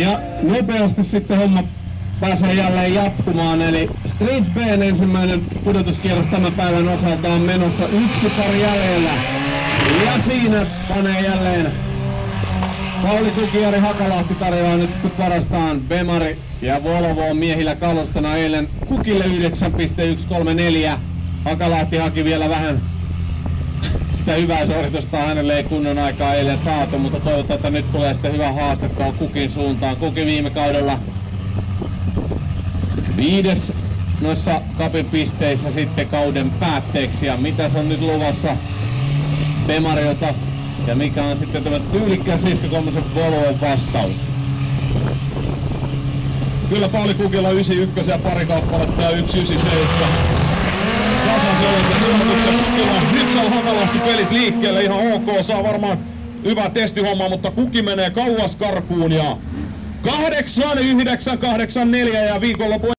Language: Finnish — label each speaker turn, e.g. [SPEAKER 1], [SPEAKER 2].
[SPEAKER 1] Ja nopeasti sitten homma pääsee jälleen jatkumaan, eli Street B:n ensimmäinen pudotuskierros tämän päivän osalta on menossa 1 pari jäljellä. Ja siinä panee jälleen Pauli Kuki, Jari Hakalahti tarjoaa nyt sitten parastaan. Bemari ja Volvo on miehillä kalustana eilen Kukille 9.134. Hakalahti haki vielä vähän sitä hyvää suoritusta, hänelle ei kunnon aikaa eilen saatu, mutta toivotaan, että nyt tulee sitten hyvä haaste tuon Kukin suuntaan. Kuki viime kaudella 5. noissa Cupin pisteissä sitten kauden päätteeksi. Ja mitä se on nyt luvassa Bemarilta ja mikä on sitten tämä tyylikkään 7-3 Volvon vastaus?
[SPEAKER 2] Kyllä Pauli Kukilla 91 ja pari kappaletta ja 197. Tasaselta suorituksen Kukilla. Nyt saa Hakalahti pelit liikkeelle ihan ok. Saa varmaan hyvä testihomma, mutta Kuki menee kauas karkuun ja 8-9-8-4 ja viikonloppu